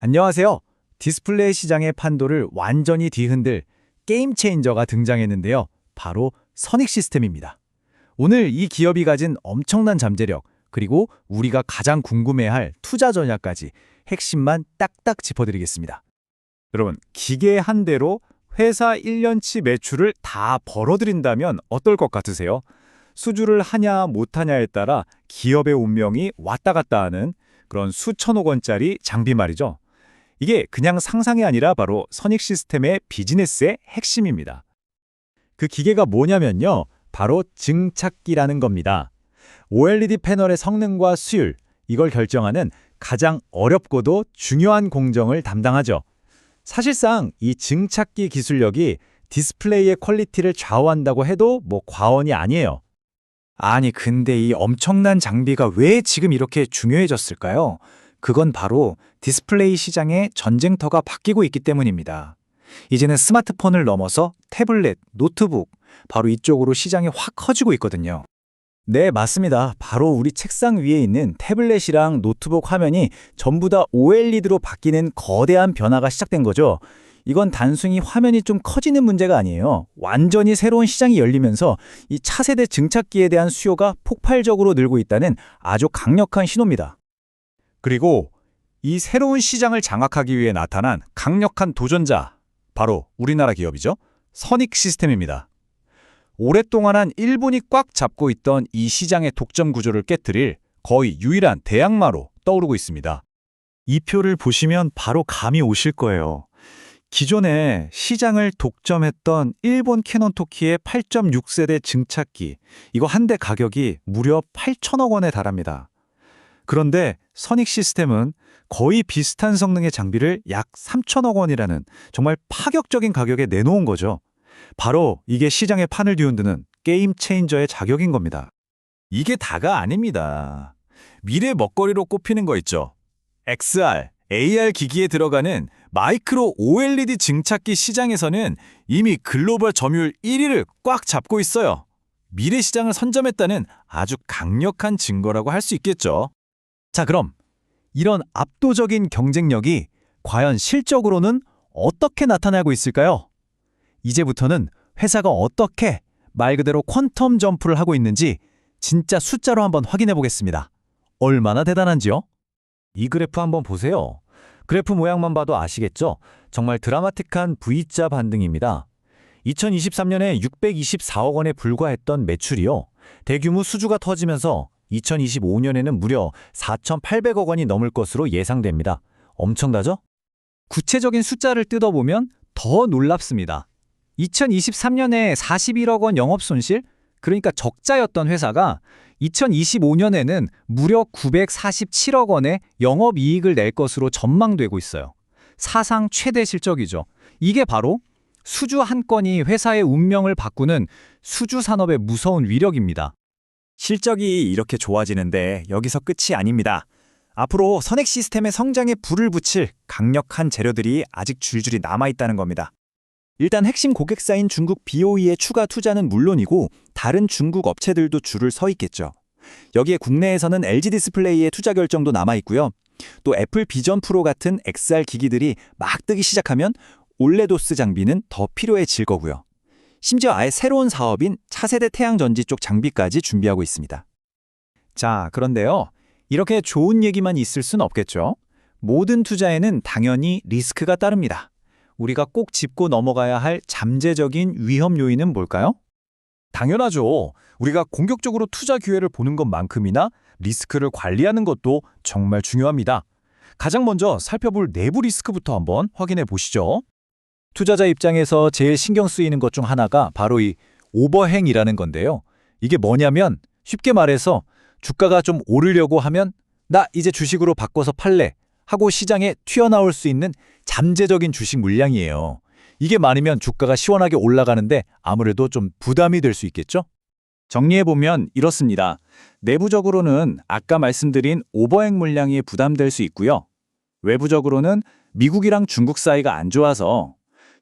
안녕하세요. 디스플레이 시장의 판도를 완전히 뒤흔들 게임 체인저가 등장했는데요. 바로 선익 시스템입니다. 오늘 이 기업이 가진 엄청난 잠재력, 그리고 우리가 가장 궁금해할 투자 전략까지 핵심만 딱딱 짚어드리겠습니다. 여러분, 기계 한 대로 회사 1년치 매출을 다 벌어들인다면 어떨 것 같으세요? 수주를 하냐 못하냐에 따라 기업의 운명이 왔다 갔다 하는 그런 수천억 원짜리 장비 말이죠. 이게 그냥 상상이 아니라 바로 선익 시스템의 비즈니스의 핵심입니다. 그 기계가 뭐냐면요. 바로 증착기라는 겁니다. OLED 패널의 성능과 수율, 이걸 결정하는 가장 어렵고도 중요한 공정을 담당하죠. 사실상 이 증착기 기술력이 디스플레이의 퀄리티를 좌우한다고 해도 과언이 아니에요. 아니, 근데 이 엄청난 장비가 왜 지금 이렇게 중요해졌을까요? 그건 바로 디스플레이 시장의 전쟁터가 바뀌고 있기 때문입니다. 이제는 스마트폰을 넘어서 태블릿, 노트북, 바로 이쪽으로 시장이 확 커지고 있거든요. 네, 맞습니다. 바로 우리 책상 위에 있는 태블릿이랑 노트북 화면이 전부 다 OLED로 바뀌는 거대한 변화가 시작된 거죠. 이건 단순히 화면이 좀 커지는 문제가 아니에요. 완전히 새로운 시장이 열리면서 이 차세대 증착기에 대한 수요가 폭발적으로 늘고 있다는 아주 강력한 신호입니다. 그리고 이 새로운 시장을 장악하기 위해 나타난 강력한 도전자, 바로 우리나라 기업이죠. 선익 시스템입니다. 오랫동안 한 일본이 꽉 잡고 있던 이 시장의 독점 구조를 깨뜨릴 거의 유일한 대항마로 떠오르고 있습니다. 이 표를 보시면 바로 감이 오실 거예요. 기존에 시장을 독점했던 일본 캐논 토키의 8.6세대 증착기, 이거 한 대 가격이 무려 8천억 원에 달합니다. 그런데 선익 시스템은 거의 비슷한 성능의 장비를 약 3천억 원이라는 정말 파격적인 가격에 내놓은 거죠. 바로 이게 시장의 판을 뒤흔드는 게임 체인저의 자격인 겁니다. 이게 다가 아닙니다. 미래 먹거리로 꼽히는 거 있죠. XR, AR 기기에 들어가는 마이크로 OLED 증착기 시장에서는 이미 글로벌 점유율 1위를 꽉 잡고 있어요. 미래 시장을 선점했다는 아주 강력한 증거라고 할 수 있겠죠. 자, 그럼 이런 압도적인 경쟁력이 과연 실적으로는 어떻게 나타나고 있을까요? 이제부터는 회사가 어떻게 말 그대로 퀀텀 점프를 하고 있는지 진짜 숫자로 한번 확인해 보겠습니다. 얼마나 대단한지요? 이 그래프 한번 보세요. 그래프 모양만 봐도 아시겠죠? 정말 드라마틱한 V자 반등입니다. 2023년에 624억 원에 불과했던 매출이요. 대규모 수주가 터지면서 2025년에는 무려 4,800억 원이 넘을 것으로 예상됩니다. 엄청나죠? 구체적인 숫자를 뜯어보면 더 놀랍습니다. 2023년에 41억 원 영업 손실, 그러니까 적자였던 회사가 2025년에는 무려 947억 원의 영업이익을 낼 것으로 전망되고 있어요. 사상 최대 실적이죠. 이게 바로 수주 한 건이 회사의 운명을 바꾸는 수주 산업의 무서운 위력입니다. 실적이 이렇게 좋아지는데 여기서 끝이 아닙니다. 앞으로 선익 시스템의 성장에 불을 붙일 강력한 재료들이 아직 줄줄이 남아있다는 겁니다. 일단 핵심 고객사인 중국 BOE의 추가 투자는 물론이고 다른 중국 업체들도 줄을 서 있겠죠. 여기에 국내에서는 LG 디스플레이의 투자 결정도 남아있고요. 또 애플 비전 프로 같은 XR 기기들이 막 뜨기 시작하면 올레도스 장비는 더 필요해질 거고요. 심지어 아예 새로운 사업인 차세대 태양전지 쪽 장비까지 준비하고 있습니다. 자, 그런데요. 이렇게 좋은 얘기만 있을 순 없겠죠. 모든 투자에는 당연히 리스크가 따릅니다. 우리가 꼭 짚고 넘어가야 할 잠재적인 위험 요인은 뭘까요? 당연하죠. 우리가 공격적으로 투자 기회를 보는 것만큼이나 리스크를 관리하는 것도 정말 중요합니다. 가장 먼저 살펴볼 내부 리스크부터 한번 확인해 보시죠. 투자자 입장에서 제일 신경 쓰이는 것 중 하나가 바로 이 오버행이라는 건데요. 이게 뭐냐면 쉽게 말해서 주가가 좀 오르려고 하면 나 이제 주식으로 바꿔서 팔래 하고 시장에 튀어나올 수 있는 잠재적인 주식 물량이에요. 이게 많으면 주가가 시원하게 올라가는데 아무래도 좀 부담이 될 수 있겠죠? 정리해보면 이렇습니다. 내부적으로는 아까 말씀드린 오버행 물량이 부담될 수 있고요. 외부적으로는 미국이랑 중국 사이가 안 좋아서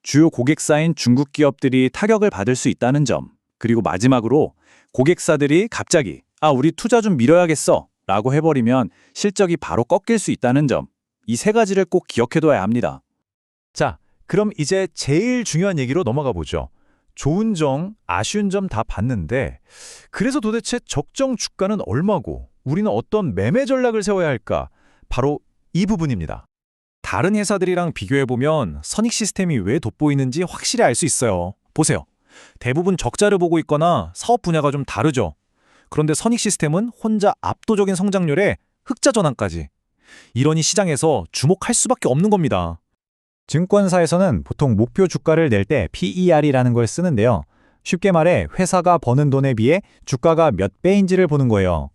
주요 고객사인 중국 기업들이 타격을 받을 수 있다는 점, 그리고 마지막으로 고객사들이 갑자기 우리 투자 좀 미뤄야겠어 라고 해버리면 실적이 바로 꺾일 수 있다는 점, 이 세 가지를 꼭 기억해둬야 합니다. 자, 그럼 이제 제일 중요한 얘기로 넘어가 보죠. 좋은 점, 아쉬운 점 다 봤는데 그래서 도대체 적정 주가는 얼마고 우리는 어떤 매매 전략을 세워야 할까? 바로 이 부분입니다. 다른 회사들이랑 비교해보면 선익 시스템이 왜 돋보이는지 확실히 알 수 있어요. 보세요. 대부분 적자를 보고 있거나 사업 분야가 좀 다르죠. 그런데 선익 시스템은 혼자 압도적인 성장률에 흑자 전환까지. 이러니 시장에서 주목할 수밖에 없는 겁니다. 증권사에서는 보통 목표 주가를 낼 때 PER이라는 걸 쓰는데요. 쉽게 말해 회사가 버는 돈에 비해 주가가 몇 배인지를 보는 거예요.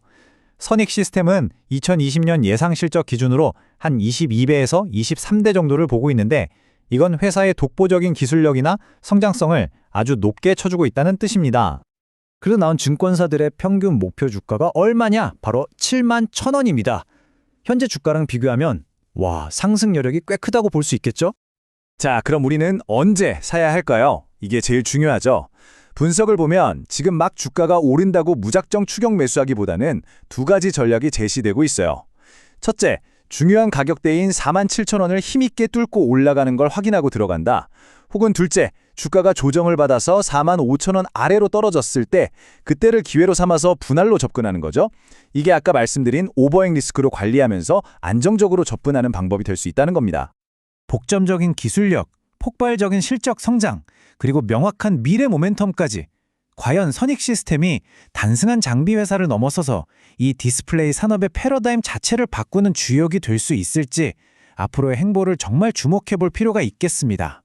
선익 시스템은 2020년 예상 실적 기준으로 한 22배에서 23대 정도를 보고 있는데 이건 회사의 독보적인 기술력이나 성장성을 아주 높게 쳐주고 있다는 뜻입니다. 그래서 나온 증권사들의 평균 목표 주가가 얼마냐? 바로 7만 1,000원입니다. 현재 주가랑 비교하면 와, 상승 여력이 꽤 크다고 볼 수 있겠죠? 자, 그럼 우리는 언제 사야 할까요? 이게 제일 중요하죠. 분석을 보면 지금 막 주가가 오른다고 무작정 추격 매수하기보다는 두 가지 전략이 제시되고 있어요. 첫째, 중요한 가격대인 47,000원을 힘있게 뚫고 올라가는 걸 확인하고 들어간다. 혹은 둘째, 주가가 조정을 받아서 45,000원 아래로 떨어졌을 때 그때를 기회로 삼아서 분할로 접근하는 거죠. 이게 아까 말씀드린 오버행 리스크로 관리하면서 안정적으로 접근하는 방법이 될 수 있다는 겁니다. 복점적인 기술력, 폭발적인 실적 성장, 그리고 명확한 미래 모멘텀까지. 과연 선익 시스템이 단순한 장비 회사를 넘어서서 이 디스플레이 산업의 패러다임 자체를 바꾸는 주역이 될 수 있을지 앞으로의 행보를 정말 주목해 볼 필요가 있겠습니다.